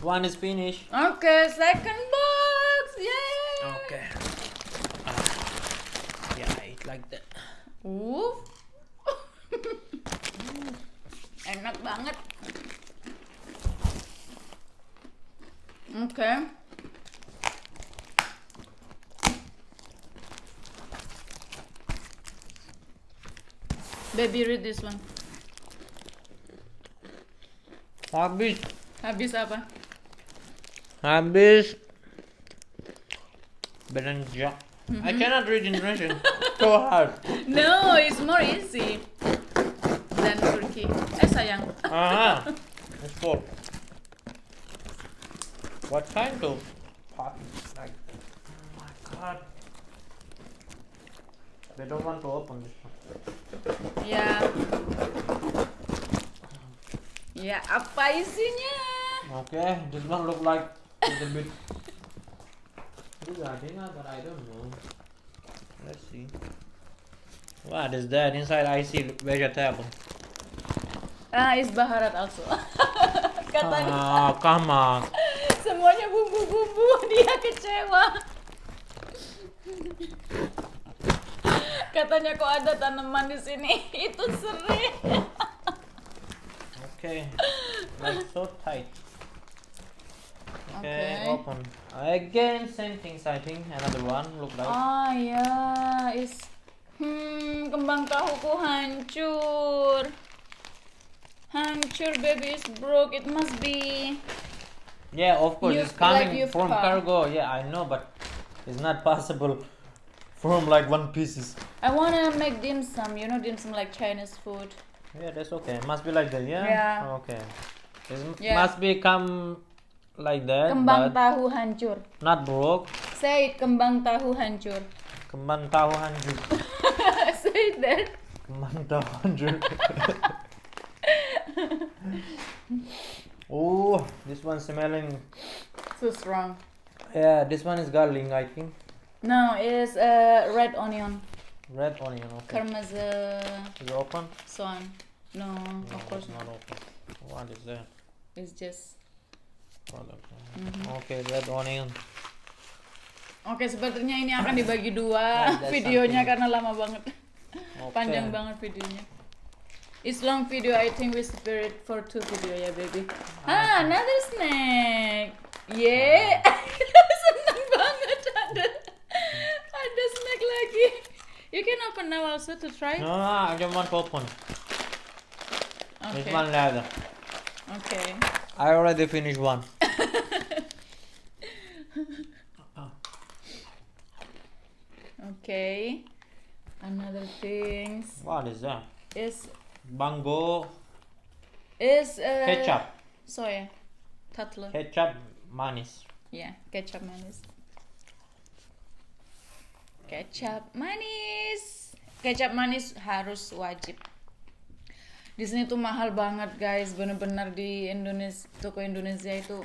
One is finished. Okay, second box. Yay! Okay. Yeah, I eat like that. Enak banget. Okay. Baby, read this one. Habis apa? Habis berenjak. I cannot read Indonesian. So hard. No, it's more easy than Turkey. Sayang. It's full. What kind of pot? Like, oh my god. They don't want to open this one. Ya. Ya, apa isinya? Okay, this one look like a little bit. But I don't know. Let's see. What is that? Inside I see vegetable. It's baharat also. Katanya. Come on. Semuanya bumbu-bumbu, dia kecewa. Katanya kok ada tanaman di sini. Itu sering. Okay. Like so tight. Okay, Okay. open. Again, same things I think. Another one look like. Oh ya, is kembang tahuku hancur. Hancur, baby, is broke. It must be. Yeah, of course it's Yukk, coming like Yukk from car. cargo. Yeah, I know, but it's not possible from like one pieces. I wanna make dim sum. You know dim sum like Chinese food. Yeah, that's okay. Must be like that. Yeah. Yeah. Okay. It Yeah. must be come like that. Kembang but tahu hancur. not broke. Say it, kembang tahu hancur. Kembang tahu hancur. Say that. Kembang tahu hancur. Oh, this one smelling. So strong. Yeah, this one is garlic, I think. No, it's red onion. Red onion. Okay. Kırmızı Is it open? soğan. No, of course it's not. not open. What is that? It's just. Okay, red onion. Oke, sepertinya ini akan dibagi dua That's videonya something. karena lama banget. Okay. Panjang banget videonya. It's long video, I think we spare it for 2 video ya, baby. Another snack. Yeah. Senang banget ada snack lagi. You can open now also to try. No, I don't want to open. Okay. This one leather. Okay. I already finished one. Okay. Another things What is that? is Bango ketchup. ketchup. Soya. Tatlı. Ketchup manis. Ya, kecap manis. Kecap manis. Kecap manis harus wajib. Di sini tuh mahal banget, guys. Bener-bener di Indonesia, toko Indonesia itu,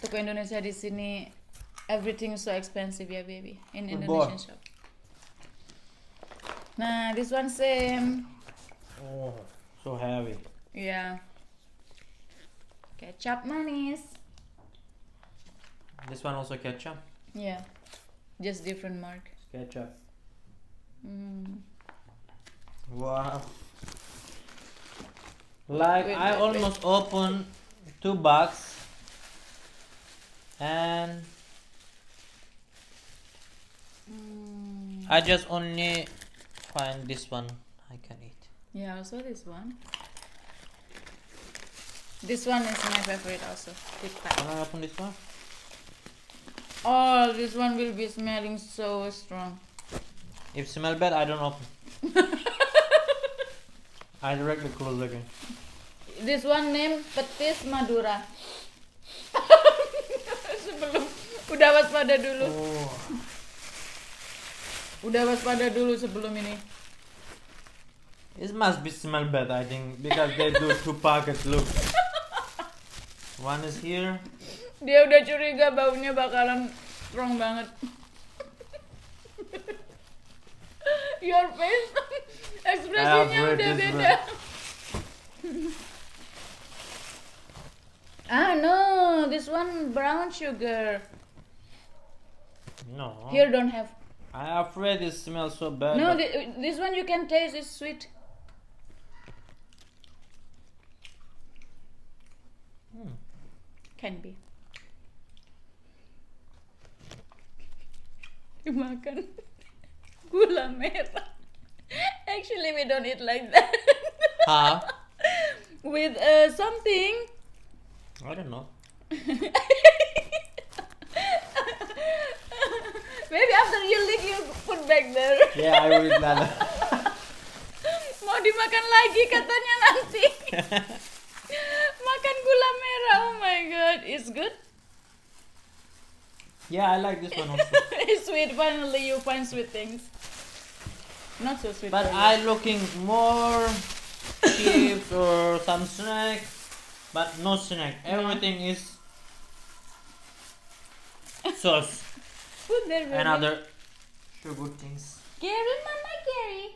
toko Indonesia di sini everything is so expensive ya, baby. In Indonesian shop. Nah, this one same. Oh, so heavy. Ya. Kecap manis. This one also ketchup. Yeah, just different mark. Ketchup. Wow. Like Wait, I wait, almost opened 2 box and I just only find this one I can eat. Yeah, also this one. This one is my favorite also. Dekat. Can I open this one? Oh, this one will be smelling so strong. If smell bad, I don't open. I directly close again. This one name petis Madura. Sebelum udah waspada dulu. Oh. Udah waspada dulu sebelum ini. It must be smell bad, I think, because they do 2 packets. Look, one is here. Dia udah curiga baunya bakalan strong banget. Your face, ekspresinya I've read udah this beda. one. No, this one brown sugar. No. Here don't have. I'm afraid it smells so bad. No, but- this one you can taste. It's sweet. Can be. Dimakan gula merah. Actually, we don't eat like that. Huh? With something. I don't know. Maybe after you lick, you put back there. Yeah, I will eat that. Mau dimakan lagi katanya nanti. Makan gula merah. Oh my god, it's good. Yeah, I like this one also. It's sweet. Finally, you find sweet things. Not so sweet. But for you. I looking more chips or some snack, but no snack. Everything is sauce Put there, baby. and other sugar things. Gary, Mama Gary.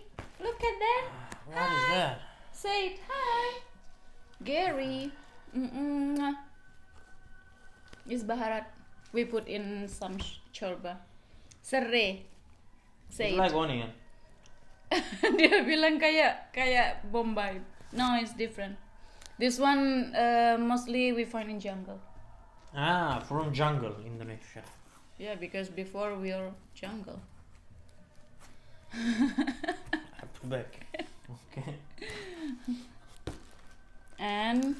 Look at that. What is that? Say it. Hi. Gary. It's baharat. We put in some chorba. Serai. Say It's it. like onion. Dia bilang kayak Bombay. No, it's different. This one mostly we find in jungle. Ah, from jungle, Indonesia. Yeah, because before we are jungle. Up to back. Okay. And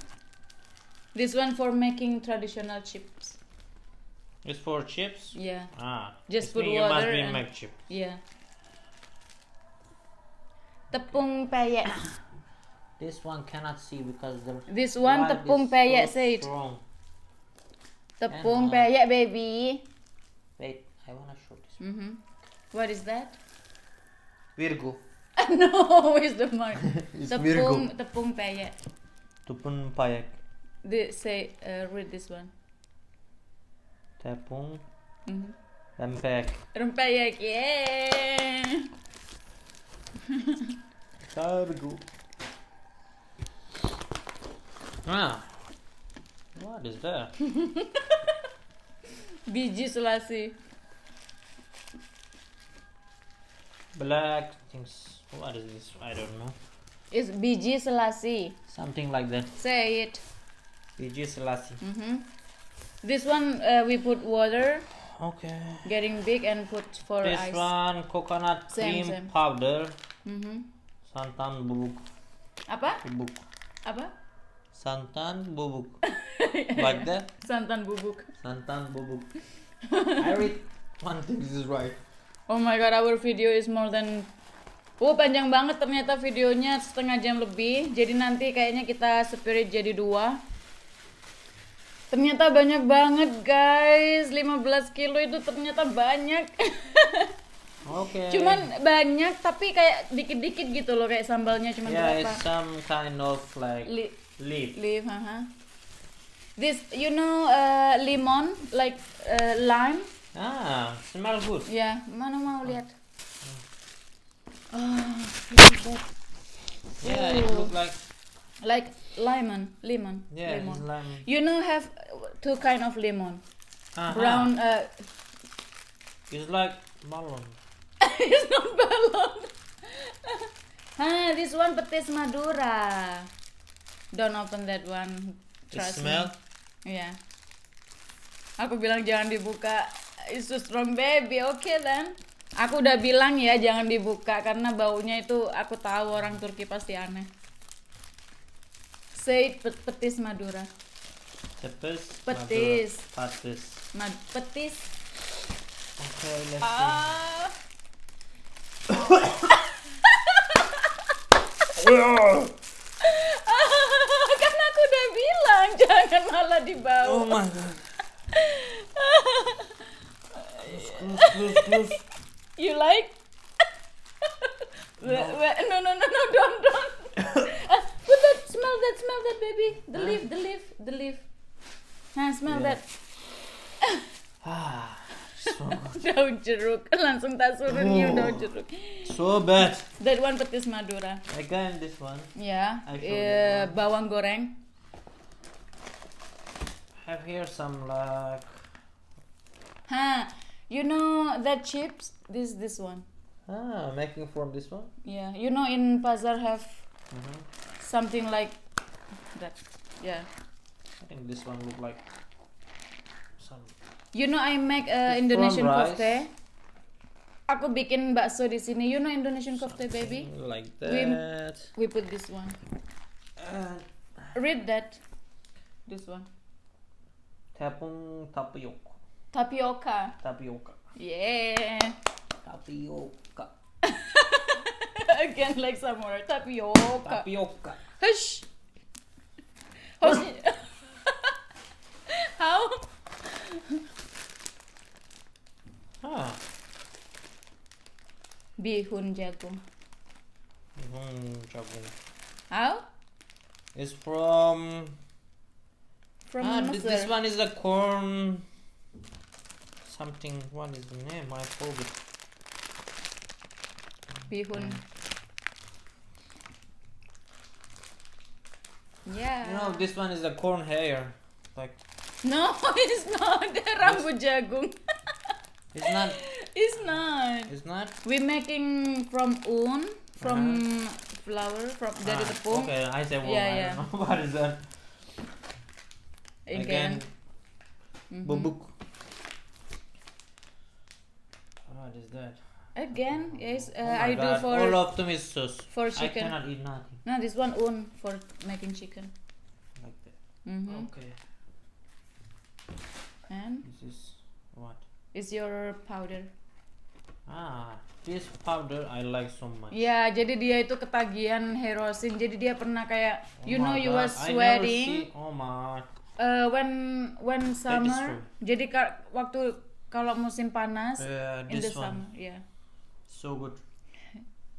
this one for making traditional chips. It's for chips. Yeah, Ah, Just it put mean you must water be and- make chip. yeah. Tepung peyek. This one cannot see because the This one light tepung is peyek, so say it. strong. Tepung And, peyek, baby. Wait, I wanna show this. What is that? Virgo. No, it's the mark. It's Virgo. Tepung peyek. Tepung payek. Read this one. Tepung rempeyek. Rempeyek, yeah. Kargo. Ah, what is that? Biji selasi. Black things. What is this? I don't know. It's biji selasi. Something like that. Say it. Biji selasi. This one we put water, Okay. getting big, and put for This ice. one coconut Same, cream same. powder. Mhm. Santan bubuk. Apa? Bubuk. Apa? Santan bubuk. Like that. Santan bubuk. Santan bubuk. I read one thing. This is right. Oh my god, our video is more than. Panjang banget ternyata videonya, setengah jam lebih. Jadi nanti kayaknya kita spirit jadi 2. Ternyata banyak banget guys, 15 kilo itu ternyata banyak. Okay. Cuman banyak tapi kayak dikit-dikit gitu loh, kayak sambalnya cuman Yeah, berapa. it's some kind of like leaf. Leaf, This, you know, lemon, like lime. Ah, smell good. Ya, mana mau lihat? Oh, look at that. Yeah, it look like lemon. yeah, Lemon. it's lime. You know, have 2 kind of lemon. Uh-huh. Brown. It's like melon. It's not balon. This one petis Madura. Don't open that one. It Trust smell. me. Yeah. Aku bilang jangan dibuka. It's so strong, baby. Okay then. Aku udah bilang ya jangan dibuka karena baunya itu aku tahu orang Turki pasti aneh. Say it, petis Madura. Petis. Petis. Madura. Petis. Petis. Okay, let's see. Kan aku udah bilang jangan malah dibau. Oh my god. Close. You like? No, don't. Put that, smell that, baby. The leaf. Smell Yeah. that. Ah, so good. Daun jeruk. Langsung tak suruh nyium daun jeruk. So bad. That one petis Madura. Again, this one. Ya, I show you one. bawang goreng. have here some like. Huh? You know that chips? This one. Making from this one. Yeah. You know in Pasar have something like that. Yeah. I think this one look like some. You know I make It's Indonesian from rice. kofte. Aku bikin bakso di sini. You know Indonesian kofte, baby? Like that. We put this one. Read that. This one. Tepung tapioca. Tapioca. Tapioca. Yeah. Tapioca. Again, like some more. Tapioca. Tapioca. Hush. Hush. How? Bihun jagung. Jagung. How? It's from. From This one is the corn. Something. What is the name? I forget. Bihun. Yeah. You know, this one is the corn hair. Like. No, it's not. Rambut jagung. It's not. It's not. It's not. We making from flour from dari tepung. Okay, I say Yeah, I yeah. don't know what is that. Again. Bubuk. What is that? Again, yes. Oh my I God. do for all of them is sauce. for chicken. I cannot eat nothing No, this one for making chicken. like that. Mm-hmm. Okay. And This is what? is your powder. This powder I like so much. Ya, jadi dia itu ketagihan herosin. Jadi dia pernah kayak, you know, my you God, was I never sweating. see- Oh my. When summer. true. Jadi waktu kalau musim panas in the This one summer, ya. so good.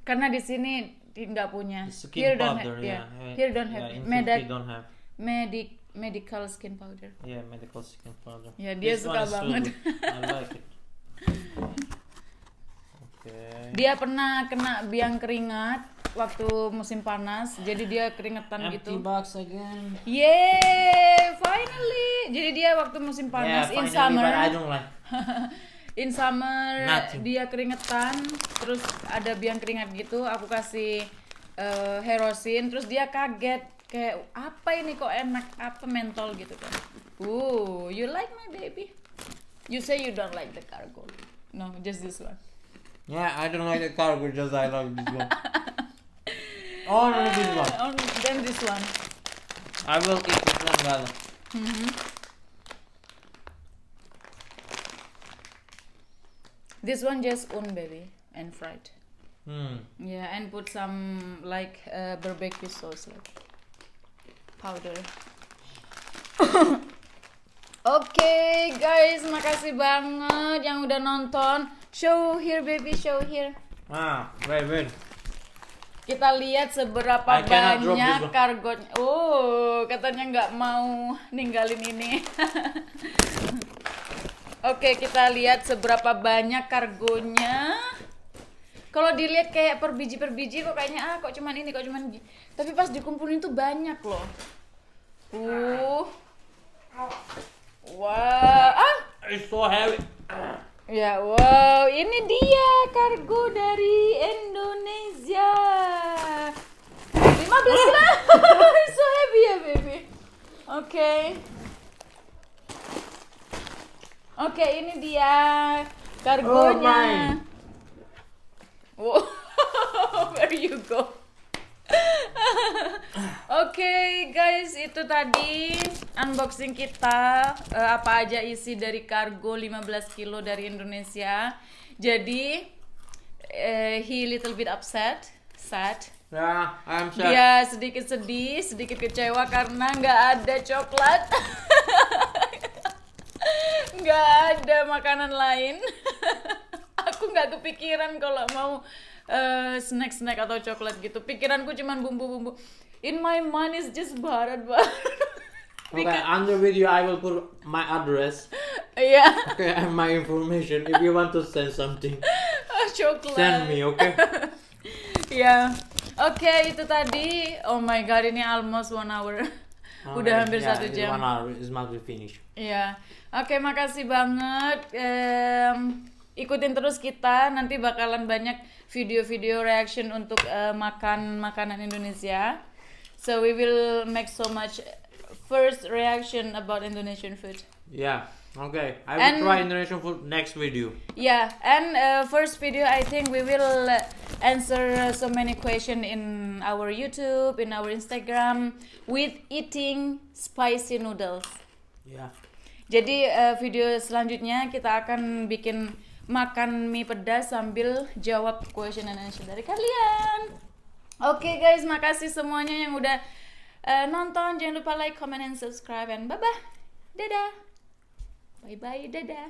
Karena di sini nggak punya. The skin Here don't powder, have, yeah. Here don't have In Turkey don't have. medical skin powder. Yeah, medical skin powder. Ya, dia This suka one is so banget. good. I like it. Okay. Dia pernah kena biang keringat waktu musim panas, jadi dia keringetan Empty gitu. box again. Yeay, finally. Jadi dia waktu musim panas in finally, summer. but I don't like. In summer Nothing. dia keringetan, terus ada biang keringat gitu. Aku kasih herosin, terus dia kaget kayak apa ini kok enak, apa mentol gitu kan. You like my baby? You say you don't like the cargo. No, just this one. Yeah, I don't like the cargo, just I like this one. Only this one. Then this one. I will eat this one well. This one just baby and fried. Hmm. And put some like barbecue sauce like powder. Oke guys, makasih banget yang udah nonton. Show here baby, show here. Wait. Kita lihat seberapa I cannot drop banyak this one. kargonya. Katanya nggak mau ninggalin ini. Oke, kita lihat seberapa banyak kargonya. Kalau dilihat kayak per biji kok kayaknya kok cuman ini, kok cuman gini. Tapi pas dikumpulin tuh banyak loh. Wah, It's so heavy. ya wow, ini dia kargo dari Indonesia. 15 kilo. So heavy ya baby. Oke, ini dia kargonya. Where you go? Oke, guys, itu tadi unboxing kita apa aja isi dari kargo 15 kilo dari Indonesia. Jadi he little bit sad. Yeah, I'm sad. Dia sedikit sedih, sedikit kecewa karena nggak ada coklat. Nggak ada makanan lain. Aku nggak kepikiran kalau mau snack atau coklat gitu. Pikiranku cuman bumbu-bumbu. In my mind is just barat. Okay, under video I will put my address. Iya. Okay, and my information. If you want to send something, Coklat. send me, okay? Ya. Oke, itu tadi. Oh my god, ini almost 1 hour. Udah hampir yeah, 1 jam. 1 hour. It must be finished. Iya. Oke, makasih banget. Ikutin terus kita. Nanti bakalan banyak video-video reaction untuk makan makanan Indonesia. So we will make so much first reaction about Indonesian food. Yeah. Okay. I will try Indonesian food next video. Yeah, and first video I think we will answer so many questions in our YouTube, in our Instagram with eating spicy noodles. Yeah. Jadi video selanjutnya kita akan bikin makan mie pedas sambil jawab question and answer dari kalian. Oke guys, makasih semuanya yang udah nonton. Jangan lupa like, comment, and subscribe. And bye-bye. Dadah. Bye-bye, dadah.